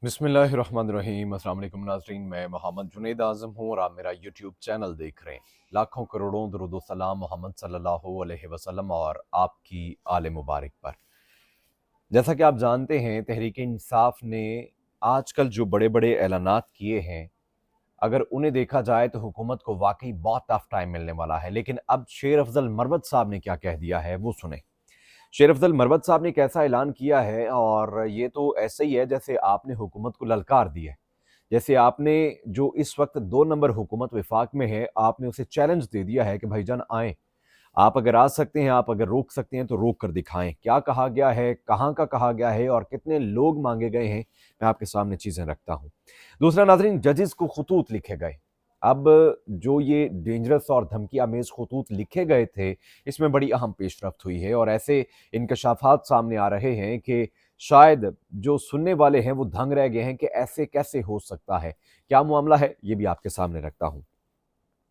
बिस्मिल्लाहिर्रहमानिर्रहीम। अस्सलाम वालेकुम नाज़रीन, मैं मोहम्मद जुनैद आज़म हूँ और आप मेरा यूट्यूब चैनल देख रहे हैं। लाखों करोड़ों दरूद व सलाम मोहम्मद सल्लल्लाहु अलैहि वसल्लम और आपकी आले मुबारक पर। जैसा कि आप जानते हैं, तहरीक इंसाफ ने आजकल जो बड़े बड़े ऐलानात किए हैं, अगर उन्हें देखा जाए तो हुकूमत को वाकई बहुत टफ टाइम मिलने वाला है। लेकिन अब शेर अफजल मरवत साहब ने क्या कह दिया है वो सुने। शेर अफजल मरवत साहब ने कैसा ऐलान किया है, और ये तो ऐसे ही है जैसे आपने हुकूमत को ललकार दी है। जैसे आपने जो इस वक्त 2 नंबर हुकूमत विफाक में है, आपने उसे चैलेंज दे दिया है कि भाईजान आए, आप अगर आ सकते हैं, आप अगर रोक सकते हैं तो रोक कर दिखाएं। क्या कहा गया है, कहाँ का कहा गया है और कितने लोग मांगे गए हैं, मैं आपके सामने चीजें रखता हूं। दूसरा नाजरीन, जजेस को खतूत लिखे गए। अब जो ये डेंजरस और धमकी आमेज खतूत लिखे गए थे, इसमें बड़ी अहम पेशरफ्त हुई है और ऐसे इंकशाफात सामने आ रहे हैं कि शायद जो सुनने वाले हैं वो दंग रह गए हैं कि ऐसे कैसे हो सकता है। क्या मामला है, ये भी आपके सामने रखता हूं।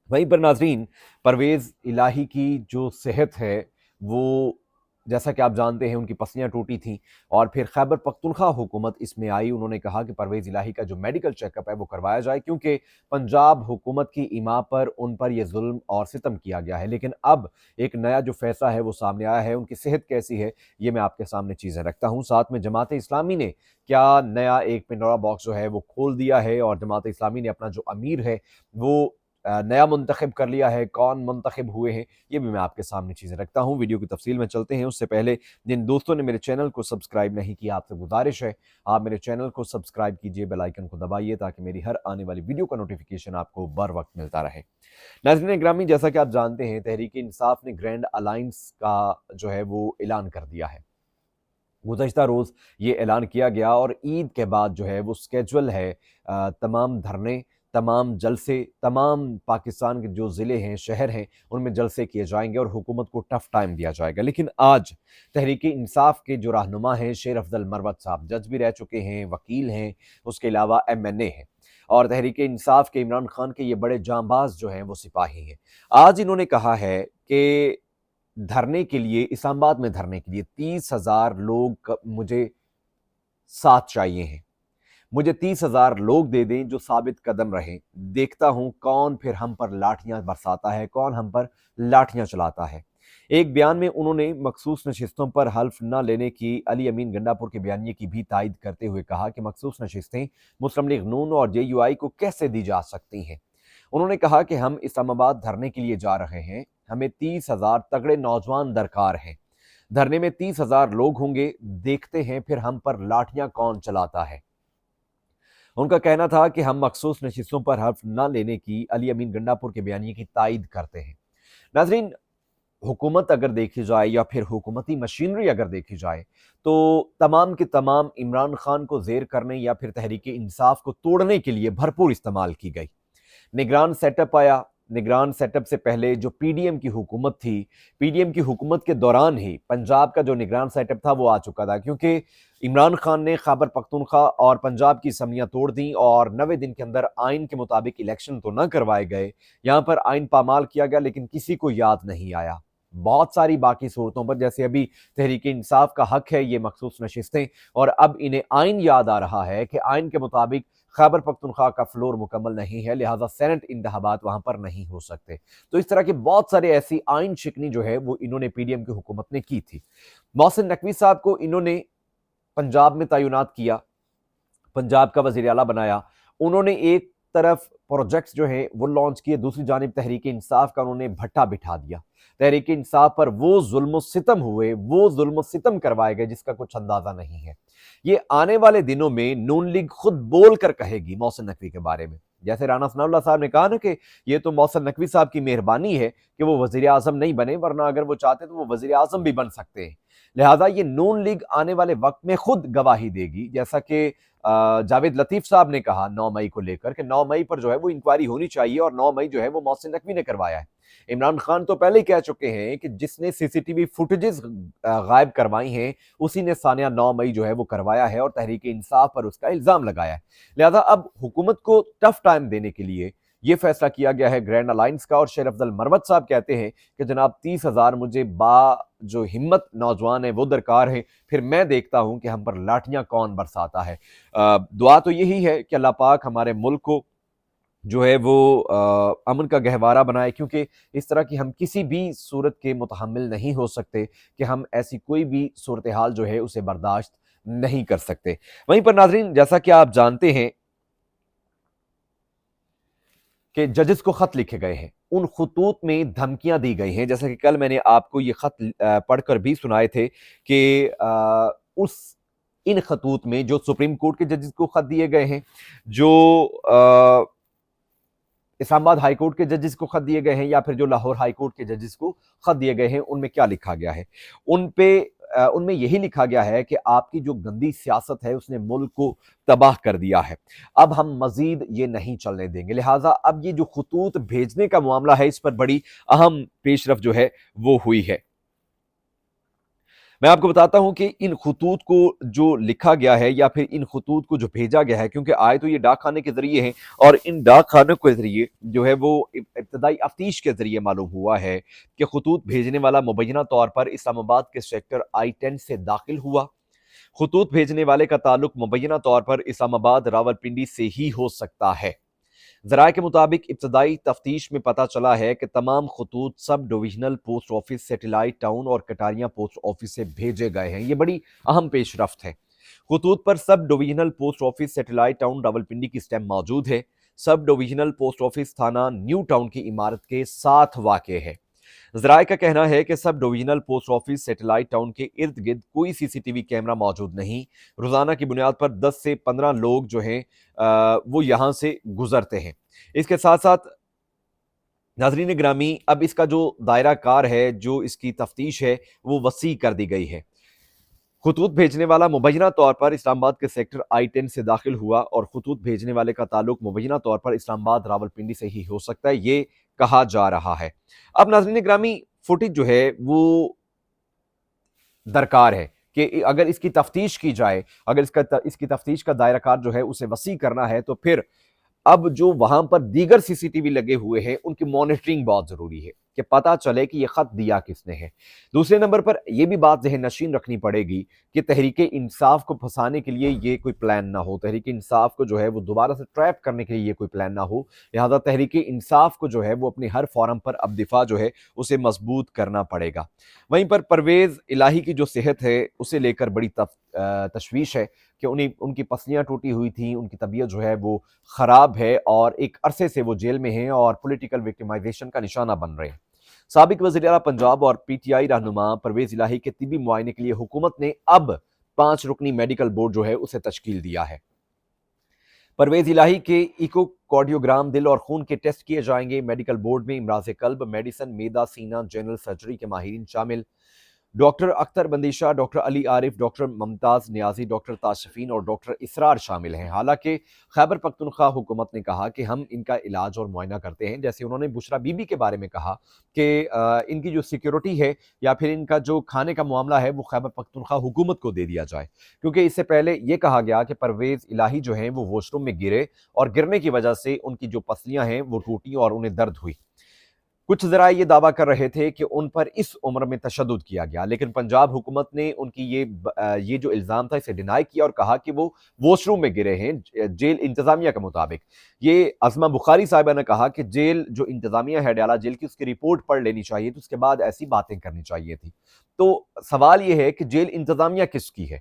वहीं पर नाजरीन, परवेज़ इलाही की जो सेहत है वो, जैसा कि आप जानते हैं, उनकी पसलियां टूटी थीं और फिर खैबर पख्तूनख्वा हुकूमत इसमें आई। उन्होंने कहा कि परवेज़ इलाही का जो मेडिकल चेकअप है वो करवाया जाए, क्योंकि पंजाब हुकूमत की इमा पर उन पर यह जुल्म और सितम किया गया है। लेकिन अब एक नया जो फैसला है वो सामने आया है। उनकी सेहत कैसी है, ये मैं आपके सामने चीज़ें रखता हूँ। साथ में जमात इस्लामी ने क्या नया एक पिंडोरा बॉक्स जो है वो खोल दिया है, और जमात इस्लामी ने अपना जो अमीर है वो नया मुंतखब कर लिया है। कौन मुंतखब हुए हैं, ये भी मैं आपके सामने चीज़ें रखता हूँ। वीडियो की तफसील में चलते हैं, उससे पहले जिन दोस्तों ने मेरे चैनल को सब्सक्राइब नहीं किया, आपसे गुजारिश है आप मेरे चैनल को सब्सक्राइब कीजिए, बेल आइकन को दबाइए ताकि मेरी हर आने वाली वीडियो का नोटिफिकेशन आपको बर वक्त मिलता रहे। नाज़रीन ग्रामी, जैसा कि आप जानते हैं, तहरीक इंसाफ ने ग्रैंड अलायंस का जो है वो ऐलान कर दिया है। गुज़श्ता रोज़ ये ऐलान किया गया और ईद के बाद जो है वो स्केजुअल है, तमाम धरने, तमाम जलसे, तमाम पाकिस्तान के जो ज़िले हैं, शहर हैं, उनमें जलसे किए जाएंगे और हुकूमत को टफ टाइम दिया जाएगा। लेकिन आज तहरीक इंसाफ के जो रहनुमा हैं शेर अफजल मरवत साहब, जज भी रह चुके हैं, वकील हैं, उसके अलावा MNA हैं, और तहरीक इंसाफ के इमरान खान के ये बड़े जांबाज जो हैं वो सिपाही हैं। आज इन्होंने कहा है कि धरने के लिए, इस्लामाबाद में धरने के लिए 30,000 लोग मुझे साथ चाहिए हैं। मुझे 30,000 लोग दे दें जो साबित कदम रहें। देखता हूं कौन फिर हम पर लाठियां बरसाता है, कौन हम पर लाठियां चलाता है। एक बयान में उन्होंने मखसूस नशिस्तों पर हल्फ न लेने की अली अमीन गंडापुर के बयानिए की भी तायद करते हुए कहा कि मखसूस नशिस्तें मुस्लिम लीग नून और JUI को कैसे दी जा सकती हैं। उन्होंने कहा कि हम इस्लामाबाद धरने के लिए जा रहे हैं, हमें 30,000 तगड़े नौजवान दरकार हैं। धरने में 30,000 लोग होंगे, देखते हैं फिर हम पर लाठियां कौन चलाता है। उनका कहना था कि हम मखसूस नशिस्तों पर हल्फ न लेने की अली अमीन गंडापुर के बयानिए की तायद करते हैं। नाजरीन, हुकूमत अगर देखी जाए या फिर हुकूमती मशीनरी अगर देखी जाए, तो तमाम के तमाम इमरान खान को जेर करने या फिर तहरीक इंसाफ को तोड़ने के लिए भरपूर इस्तेमाल की गई। निगरान सेटअप आया। निगरान सेटअप से पहले जो PDM की हुकूमत थी, PDM की हुकूमत के दौरान ही पंजाब का जो निगरान सेटअप था वो आ चुका था, क्योंकि इमरान खान ने खैबर पख्तूनख्वा और पंजाब की असम्बलियां तोड़ दी और 90 दिन के अंदर आइन के मुताबिक इलेक्शन तो न करवाए गए। यहां पर आइन पामाल किया गया, लेकिन किसी को याद नहीं आया। बहुत सारी बाकी सूरतों पर, जैसे अभी तहरीक इंसाफ का हक है ये मखसूस नशिस्तें, और अब इन्हें आइन याद आ रहा है कि आइन के मुताबिक खैबर पख्तूनख्वा का फ्लोर मुकम्मल नहीं है, लिहाजा सेनेट इंतखाबात वहां पर नहीं हो सकते। तो इस तरह की बहुत सारे ऐसी आइन शिकनी जो है वो इन्होंने PDM की हुकूमत ने की थी। मोहसिन नकवी साहब को इन्होंने पंजाब में तैनात किया, पंजाब का वजीर आला बनाया। उन्होंने एक तरफ प्रोजेक्ट्स जो है वो लॉन्च किए, दूसरी जानिब तहरीक इंसाफ का उन्होंने भट्टा बिठा दिया। तहरीक इंसाफ पर वो जुल्म सितम हुए, वो जुल्म सितम करवाए गए जिसका कुछ अंदाजा नहीं है। ये आने वाले दिनों में नून लीग खुद बोल कर कहेगी मोहसिन नकवी के बारे में। जैसे राना सनाउल्लाह साहब ने कहा ना कि ये तो मोहसिन नकवी साहब की मेहरबानी है कि वो वजीर आजम नहीं बने, वरना अगर वो चाहते तो वो वजीर आजम भी बन सकते हैं। लिहाजा ये नून लीग आने वाले वक्त में खुद गवाही देगी, जैसा कि जावेद लतीफ साहब ने कहा 9 मई को लेकर कि 9 मई पर जो है वो इंक्वायरी होनी चाहिए, और 9 मई जो है वो मोहसिन नकवी ने करवाया है। इमरान खान तो पहले ही कह चुके हैं कि जिसने CCTV फुटेजेस गायब करवाई हैं उसी ने सानिया 9 मई जो है वो करवाया है और तहरीक इंसाफ पर उसका इल्जाम लगाया है। लिहाजा अब हुकूमत को टफ टाइम देने के लिए یہ فیصلہ کیا گیا ہے گرینڈ الائنس کا، اور شیر افضل مروت صاحب کہتے ہیں کہ جناب 30,000 مجھے جو ہمت نوجوان ہیں وہ درکار ہیں، پھر میں دیکھتا ہوں کہ ہم پر لاٹھیاں کون برساتا ہے۔ دعا تو یہی ہے کہ اللہ پاک ہمارے ملک کو جو ہے وہ امن کا گہوارہ بنائے، کیونکہ اس طرح کی ہم کسی بھی صورت کے متحمل نہیں ہو سکتے کہ ہم ایسی کوئی بھی صورتحال جو ہے اسے برداشت نہیں کر سکتے۔ وہیں پر ناظرین، جیسا کہ آپ جانتے ہیں کہ ججز کو خط لکھے گئے ہیں، ان خطوط میں دھمکیاں دی گئی ہیں، جیسا کہ کل میں نے آپ کو یہ خط پڑھ کر بھی سنائے تھے کہ ان خطوط میں جو سپریم کورٹ کے ججز کو خط دیے گئے ہیں، جو اسلام آباد ہائی کورٹ کے ججز کو خط دیے گئے ہیں، یا پھر جو لاہور ہائی کورٹ کے ججز کو خط دیے گئے ہیں، ان میں کیا لکھا گیا ہے؟ ان میں یہی لکھا گیا ہے کہ آپ کی جو گندی سیاست ہے اس نے ملک کو تباہ کر دیا ہے، اب ہم مزید یہ نہیں چلنے دیں گے، لہٰذا اب یہ جو خطوط بھیجنے کا معاملہ ہے اس پر بڑی اہم پیش رفت جو ہے وہ ہوئی ہے۔ میں آپ کو بتاتا ہوں کہ ان خطوط کو جو لکھا گیا ہے یا پھر ان خطوط کو جو بھیجا گیا ہے، کیونکہ آئے تو یہ ڈاک خانے کے ذریعے ہیں، اور ان ڈاک خانوں کے ذریعے جو ہے وہ ابتدائی تفتیش کے ذریعے معلوم ہوا ہے کہ خطوط بھیجنے والا مبینہ طور پر اسلام آباد کے سیکٹر I-10 سے داخل ہوا۔ خطوط بھیجنے والے کا تعلق مبینہ طور پر اسلام آباد راولپنڈی سے ہی ہو سکتا ہے۔ ذرائع کے مطابق ابتدائی تفتیش میں پتہ چلا ہے کہ تمام خطوط سب divisional post office Satellite town اور کٹاریاں پوسٹ آفس سے بھیجے گئے ہیں۔ یہ بڑی اہم پیش رفت ہے۔ خطوط پر sub divisional post office Satellite Town Rawalpindi کی سٹیمپ موجود ہے۔ Sub divisional post office Thana New Town کی عمارت کے ساتھ واقع ہے۔ ذرائع کا کہنا ہے کہ سب divisional post office Satellite town کے ارد گرد کوئی سی سی ٹی وی کیمرہ موجود نہیں۔ روزانہ کی بنیاد پر 10 سے 15 لوگ جو ہیں وہ یہاں سے گزرتے ہیں۔ اس کے ساتھ ساتھ ناظرین گرامی، اب اس کا جو دائرہ کار ہے، جو اس کی تفتیش ہے، وہ وسیع کر دی گئی ہے۔ خطوط بھیجنے والا مبینہ طور پر اسلام آباد کے سیکٹر I-10 سے داخل ہوا، اور خطوط بھیجنے والے کا تعلق مبینہ طور پر اسلام آباد راولپنڈی سے ہی ہو سکتا ہے، یہ کہا جا رہا ہے۔ اب ناظرین گرامی، فوٹیج جو ہے وہ درکار ہے کہ اگر اس کی تفتیش کی جائے، اگر اس کی تفتیش کا دائرہ کار جو ہے اسے وسیع کرنا ہے، تو پھر اب جو وہاں پر دیگر سی سی ٹی وی لگے ہوئے ہیں ان کی مانیٹرنگ بہت ضروری ہے کہ پتہ چلے کہ یہ خط دیا کس نے ہے۔ دوسرے نمبر پر یہ بھی بات ذہن نشین رکھنی پڑے گی کہ تحریک انصاف کو پھنسانے کے لیے یہ کوئی پلان نہ ہو، تحریک انصاف کو جو ہے وہ دوبارہ سے ٹریپ کرنے کے لیے یہ کوئی پلان نہ ہو، لہذا تحریک انصاف کو جو ہے وہ اپنی ہر فورم پر اب دفاع جو ہے اسے مضبوط کرنا پڑے گا۔ وہیں پر پرویز الہی کی جو صحت ہے اسے لے کر بڑی تشویش ہے کہ ان کی پسلیاں ٹوٹی ہوئی تھیں، ان کی طبیعت جو ہے وہ خراب ہے، اور ایک عرصے سے وہ جیل میں ہیں اور پولیٹیکل وکٹمائزیشن کا نشانہ بن رہے ہیں۔ سابق وزیر اعلیٰ پنجاب اور پی ٹی آئی رہنما پرویز الہی کے طبی معائنے کے لیے حکومت نے اب 5 رکنی میڈیکل بورڈ جو ہے اسے تشکیل دیا ہے۔ پرویز الہی کے ایکو کارڈیوگرام، دل اور خون کے ٹیسٹ کیے جائیں گے۔ میڈیکل بورڈ میں امراض قلب، میڈیسن، معدہ، سینہ، جنرل سرجری کے ماہرین شامل۔ ڈاکٹر اختر بندیشہ، ڈاکٹر علی عارف، ڈاکٹر ممتاز نیازی، ڈاکٹر تاشفین اور ڈاکٹر اسرار شامل ہیں۔ حالانکہ خیبر پختونخوا حکومت نے کہا کہ ہم ان کا علاج اور معائنہ کرتے ہیں، جیسے انہوں نے بشرا بی بی کے بارے میں کہا کہ ان کی جو سیکیورٹی ہے یا پھر ان کا جو کھانے کا معاملہ ہے وہ خیبر پختونخوا حکومت کو دے دیا جائے، کیونکہ اس سے پہلے یہ کہا گیا کہ پرویز الہی جو ہیں وہ واش روم میں گرے اور گرنے کی وجہ سے ان کی جو پسلیاں ہیں وہ ٹوٹی اور انہیں درد ہوئی۔ کچھ ذرائع یہ دعویٰ کر رہے تھے کہ ان پر اس عمر میں تشدد کیا گیا، لیکن پنجاب حکومت نے ان کی یہ جو الزام تھا اسے ڈینائی کیا اور کہا کہ وہ واش روم میں گرے ہیں۔ جیل انتظامیہ کے مطابق یہ عظمہ بخاری صاحبہ نے کہا کہ جیل جو انتظامیہ ہے ڈیالہ جیل کی، اس کی رپورٹ پڑھ لینی چاہیے تو اس کے بعد ایسی باتیں کرنی چاہیے تھی۔ تو سوال یہ ہے کہ جیل انتظامیہ کس کی ہے؟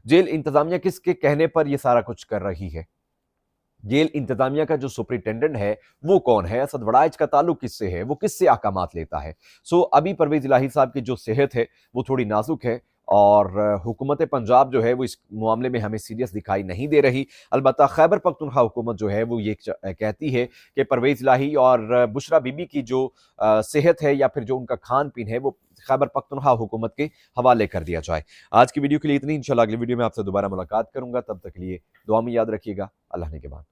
جیل انتظامیہ کس کے کہنے پر یہ سارا کچھ کر رہی ہے؟ جیل انتظامیہ کا جو سپرنٹینڈنٹ ہے وہ کون ہے؟ اسد وڑائچ کا تعلق کس سے ہے؟ وہ کس سے احکامات لیتا ہے؟ ابھی پرویز الہی صاحب کی جو صحت ہے وہ تھوڑی نازک ہے، اور حکومت پنجاب جو ہے وہ اس معاملے میں ہمیں سیریس دکھائی نہیں دے رہی۔ البتہ خیبر پختونخوا حکومت جو ہے وہ یہ کہتی ہے کہ پرویز الہی اور بشرا بی بی کی جو صحت ہے یا پھر جو ان کا کھان پین ہے وہ خیبر پختونخوا حکومت کے حوالے کر دیا جائے۔ آج کی ویڈیو کے لیے اتنی، انشاءاللہ اگلی ویڈیو میں آپ سے دوبارہ ملاقات کروں گا، تب تک کے لیے دعا میں یاد رکھیے گا۔ اللہ نے کے بعد